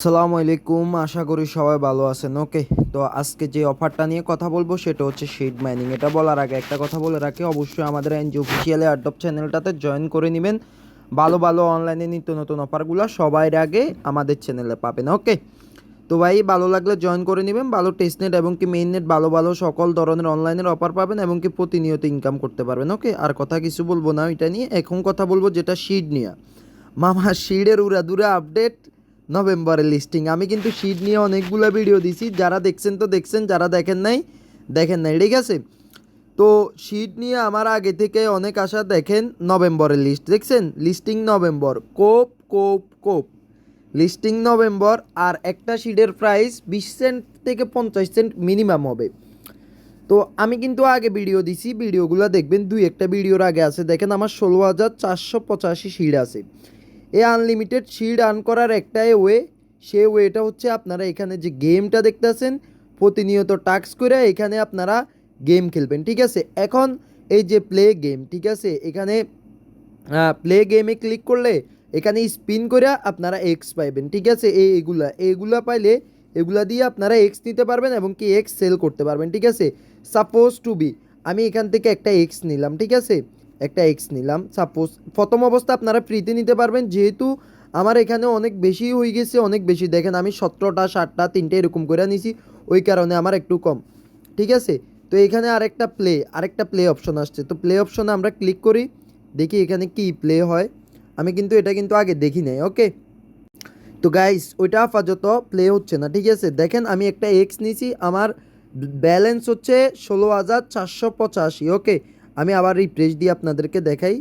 আসসালামু আলাইকুম, আশা করি সবাই ভালো আছেন। ওকে, তো আজকে যে অফারটা নিয়ে কথা বলবো সেটা হচ্ছে শিট মাইনিং। এটা বলার আগে একটা কথা বলে রাখি, অবশ্যই আমাদের এনজি অফিসিয়াল এয়ারড্রপ চ্যানেলটাতে জয়েন করে নেবেন। ভালো ভালো অনলাইনে নিত্য নতুন অফারগুলো সবার আগে আমাদের চ্যানেলে পাবেন। ওকে, তো ভাই ভালো লাগলে জয়েন করে নেবেন। ভালো টেস্ট নেট এবং কি মেইন নেট ভালো ভালো সকল ধরনের অনলাইনের অফার পাবেন এবং কি প্রতিনিয়ত ইনকাম করতে পারবেন। ওকে, আর কথা কিছু বলবো না এটা নিয়ে, এখন কথা বলবো যেটা শিট নিয়ে। মামা শিডের উড়াদুরা আপডেট, নভেম্বরের লিস্টিং। আমি কিন্তু শিট নিয়ে অনেকগুলো ভিডিও দিছি, যারা দেখছেন তো দেখছেন, যারা দেখেন নাই, ঠিক আছে। তো শিট নিয়ে আমার আগে থেকে অনেক আশা। দেখেন নভেম্বরের লিস্ট দেখছেন, লিস্টিং নভেম্বর, কোপ কোপ কোপ, লিস্টিং নভেম্বর। আর একটা শিটের প্রাইস 20 সেন্ট থেকে 50 সেন্ট মিনিমাম হবে। তো আমি কিন্তু আগে ভিডিও দিছি, ভিডিওগুলো দেখবেন, দুই একটা ভিডিওর আগে আছে। দেখেন আমার 16,485 শিট আছে। এই আনলিমিটেড শিল্ড আর্ন করার একটাই ওয়ে, সে ওয়েটা হচ্ছে আপনারা এখানে যে গেমটা দেখতেছেন, প্রতিনিয়ত টাস্ক করে এখানে আপনারা গেম খেলবেন, ঠিক আছে। এখন এই যে প্লে গেম, ঠিক আছে, এখানে প্লে গেমে ক্লিক করলে এখানে স্পিন করে আপনারা এক্স পাইবেন, ঠিক আছে। এইগুলা পাইলে এগুলা দিয়ে আপনারা এক্স নিতে পারবেন এবং কি এক্স সেল করতে পারবেন, ঠিক আছে। সাপোজ টু বি আমি এখান থেকে একটা এক্স নিলাম, ঠিক আছে, একটা এক্স নিলাম। সাপোজ প্রথম অবস্থা আপনারা ফ্রিতে নিতে পারবেন, যেহেতু আমার এখানে অনেক বেশি হয়ে গেছে, অনেক বেশি। দেখেন আমি 17টা 60টা 3টে এরকম করে নিছি, ওই কারণে আমার একটু কম, ঠিক আছে। তো এখানে আরেকটা প্লে অপশন আসছে, তো প্লে অপশনে আমরা ক্লিক করি, দেখি এখানে কি প্লে হয়। আমি কিন্তু এটা কিন্তু আগে দেখি নাই। ওকে, তো গাইস ওইটা আপাতত প্লে হচ্ছে না, ঠিক আছে। দেখেন আমি একটা এক্স নিয়েছি, আমার ব্যালেন্স হচ্ছে 16,485। ওকে, আমি আবার রিফ্রেশ দিয়ে আপনাদেরকে দেখাই,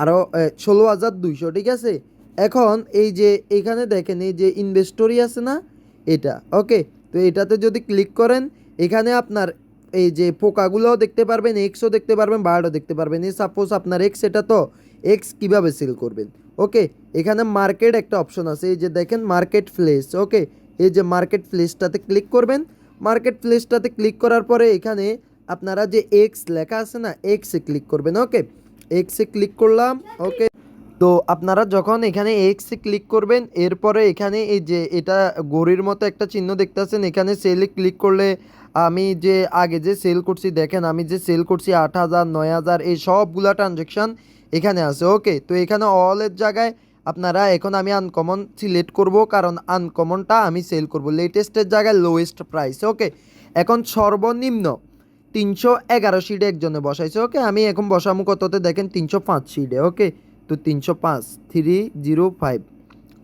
আরও 16,200, ঠিক আছে। এখন এই যে এখানে দেখেন এই যে ইনভেস্টরি আছে না, এটা। ওকে, তো এটাতে যদি ক্লিক করেন, এখানে আপনার এই যে পোকাগুলোও দেখতে পারবেন, এক্সও দেখতে পারবেন, বারোটা দেখতে পারবেন। এই সাপোজ আপনার এক্স, এটা তো এক্স কীভাবে সেল করবেন। ওকে, এখানে মার্কেট একটা অপশন আছে, এই যে দেখেন মার্কেট প্লেস। ওকে, এই যে মার্কেট প্লেসটাতে ক্লিক করবেন। মার্কেট প্লেসটাতে ক্লিক করার পরে এখানে আপনারা যে এক্স লেখা আছে না, এক্সে ক্লিক করবেন। ওকে, এক্সে ক্লিক করলাম। ওকে, তো আপনারা যখন এখানে এক্সে ক্লিক করবেন, এরপরে এখানে এই যে এটা ঘড়ির মতো একটা চিহ্ন দেখতেছেন, এখানে সেলে ক্লিক করলে আমি যে আগে যে সেল করছি, দেখেন আমি যে সেল করছি 8,000 9,000 এই সবগুলা ট্রানজ্যাকশান এখানে আছে। ওকে, তো এখানে অলের জায়গায় আপনারা, এখন আমি আনকমন সিলেক্ট করব, কারণ আনকমনটা আমি সেল করব লেটেস্টের জায়গায় লোয়েস্ট প্রাইস। ওকে, এখন সর্বনিম্ন 311 সিটে একজনে বসাইছে। ওকে, আমি এখন বসামু কততে, দেখেন 305 সিটে। ওকে, তো 305 305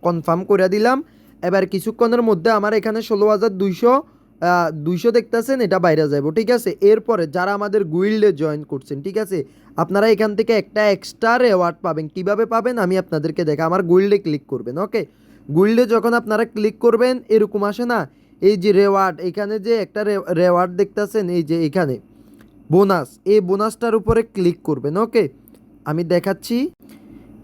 কনফার্ম করে দিলাম। এবার কিছুক্ষণের মধ্যে আমার এখানে 16,200 দেখতেছেন, এটা বাইরে যাবো, ঠিক আছে। এরপরে যারা আমাদের গুইল্ডে জয়েন করছেন, ঠিক আছে, আপনারা এখান থেকে একটা এক্সট্রা রেওয়ার্ড পাবেন। কিভাবে পাবেন আমি আপনাদেরকে দেখা, আমার গুইল্ডে ক্লিক করবেন। ওকে, গুইল্ডে যখন আপনারা ক্লিক করবেন, এরকম আসে না, এই যে রেওয়ার্ড, এখানে যে একটা রেওয়ার্ড দেখতেছেন, এই যে এখানে বোনাস, এই বোনাসটার উপরে ক্লিক করবেন। ওকে, আমি দেখাচ্ছি,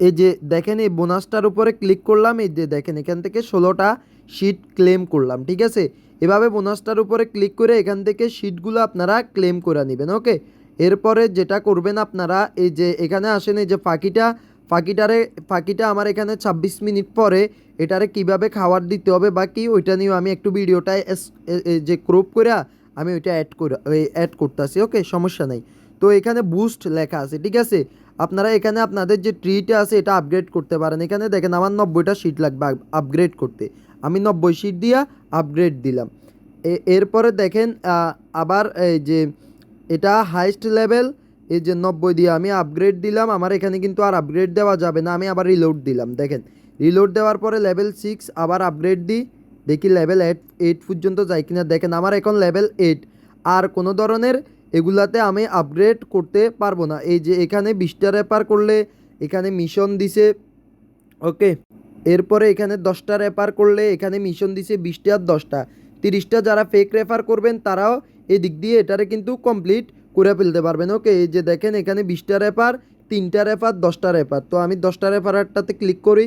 এই যে দেখেন এই বোনাসটার উপরে ক্লিক করলাম, এই যে দেখেন এখান থেকে 16টা শিট ক্লেম করলাম, ঠিক আছে। এভাবে বোনাসটার উপরে ক্লিক করে এখান থেকে শিটগুলো আপনারা ক্লেম করে নেবেন। ওকে, এরপরে যেটা করবেন আপনারা, এই যে এখানে আসেন, এই যে ফাঁকিটা আমার এখানে 26 মিনিট পরে এটারে কিভাবে খাবার দিতে হবে বা কি, ওইটা নিয়েও আমি একটু ভিডিওটায় যে ক্রপ করে আমি ওইটা অ্যাড করতেছি। ওকে, সমস্যা নেই। তো এখানে বুস্ট লেখা আছে, ঠিক আছে। আপনারা এখানে আপনাদের যে ট্রিটা আছে এটা আপগ্রেড করতে পারেন। এখানে দেখেন আমার 90টা শিট লাগবে আপগ্রেড করতে, আমি 90 শিট দিয়া আপগ্রেড দিলাম। এরপরে দেখেন আবার এই যে এটা হাইস্ট লেভেল, এই যে 90 দিয়ে আমি আপগ্রেড দিলাম। আমার এখানে কিন্তু আর আপগ্রেড দেওয়া যাবে না, আমি আবার রিলোড দিলাম। দেখেন রিলোড দেওয়ার পরে লেভেল 6 আবার আপগ্রেড দিই, দেখি লেভেল 8 পর্যন্ত যায় কিনা। দেখেন আমার এখন লেভেল 8, আর কোনো ধরনের এগুলাতে আমি আপগ্রেড করতে পারবো না। এই যে এখানে 20টা রেপার করলে এখানে মিশন দিছে। ওকে, এরপরে এখানে 10টা রেফার করলে এখানে মিশন দিছে 20টা আর 10টা 30টা। যারা ফেক রেফার করবেন তারাও এই দিক দিয়ে এটারে কিন্তু কমপ্লিট করে ফেলতে পারবেন। ওকে, এই যে দেখেন এখানে 20টা রেফার, 3টা রেফার, 10টা রেফার, তো আমি 10টা রেফারটাতে ক্লিক করি।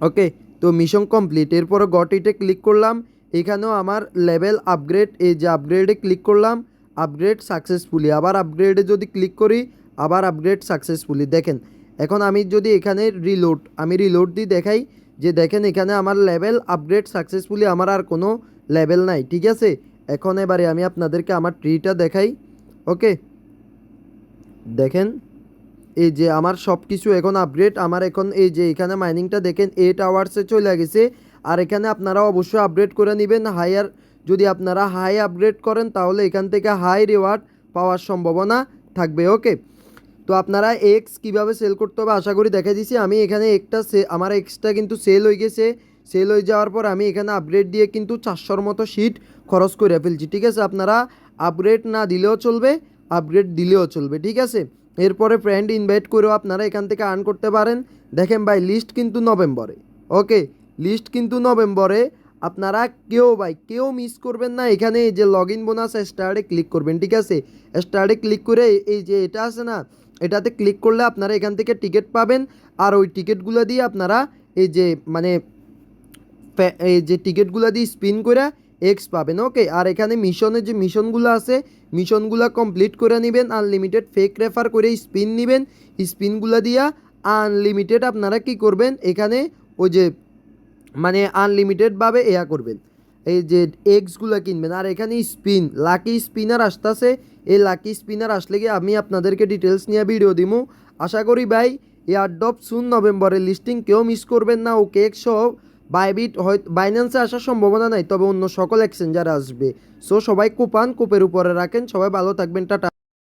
ওকে, তো মিশন কমপ্লিট। এরপরে গটিতে ক্লিক করলাম, এখানেও আমার লেভেল আপগ্রেড, এই যে আপগ্রেডে ক্লিক করলাম, আপগ্রেড সাকসেসফুলি। আবার আপগ্রেডে যদি ক্লিক করি, আবার আপগ্রেড সাকসেসফুলি। দেখেন এখন আমি যদি এখানে রিলোড দিই, দেখাই যে দেখেন এখানে আমার লেভেল আপগ্রেড সাকসেসফুলি, আমার আর কোনো লেভেল নাই, ঠিক আছে। এখন এবারে আমি আপনাদেরকে আমার ট্রিটা দেখাই। ওকে, দেখেন এই যে আমার সব কিছু এখন আপগ্রেড, আমার এখন এই যে এখানে মাইনিংটা দেখেন 8 আওয়ার্সে চলে গেছে। আর এখানে আপনারা অবশ্যই আপগ্রেড করে নেবেন হায়ার, যদি আপনারা হাই আপগ্রেড করেন তাহলে এখান থেকে হাই রিওয়ার্ড পাওয়ার সম্ভাবনা থাকবে। ওকে, তো আপনারা এক্স কীভাবে সেল করতে হবে আশা করি দেখা দিয়েছি। আমি এখানে আমার এক্সটা কিন্তু সেল হয়ে গেছে। সেল হয়ে যাওয়ার পর আমি এখানে আপগ্রেড দিয়ে কিন্তু 400-র মতো শিট খরচ করে ফেলছি, ঠিক আছে। আপনারা আপগ্রেড না দিলেও চলবে, আপগ্রেড দিলেও চলবে, ঠিক আছে। এরপরে ফ্রেন্ড ইনভাইট করেও আপনারা এখান থেকে আর্ন করতে পারেন। দেখেন ভাই লিস্ট কিন্তু নভেম্বরে, ওকে, লিস্ট কিন্তু নভেম্বরে। আপনারা কেউ মিস করবেন না। এখানে এই যে লগ ইন বোনাস স্টার্টে ক্লিক করবেন, ঠিক আছে। স্টার্টে ক্লিক করে এই যে এটা আছে না, এটাতে ক্লিক করলে আপনারা এখান থেকে টিকিট পাবেন। আর ওই টিকিটগুলো দিয়ে আপনারা এই যে মানে এই যে টিকিটগুলো দিয়ে স্পিন করে এক্স পাবেন। ওকে, আর এখানে মিশনের যে মিশনগুলো আছে, মিশনগুলো কমপ্লিট করে নেবেন। আনলিমিটেড ফেক রেফার করে স্পিন নেবেন, স্পিনগুলো দিয়া আনলিমিটেড আপনারা কি করবেন এখানে ওই যে মানে আনলিমিটেডভাবে করবেন, এই যে এগসগুলো কিনবেন। আর এখানে লাকি স্পিনার আসতেছে, এই লাকি স্পিনার আসলে গিয়ে আমি আপনাদেরকে ডিটেলস নিয়ে ভিডিও দিব। আশা করি ভাই এয়ারড্রপ সুন নভেম্বরের লিস্টিং কেউ মিস করবেন না। ও কেক সহ বাইবিট হয় বাইন্যান্সে আসার সম্ভাবনা নাই, তবে অন্য সকল এক্সচেঞ্জারে আসবে। সো সবাই কুপান, কুপের উপরে রাখেন। সবাই ভালো থাকবেন, টাটা।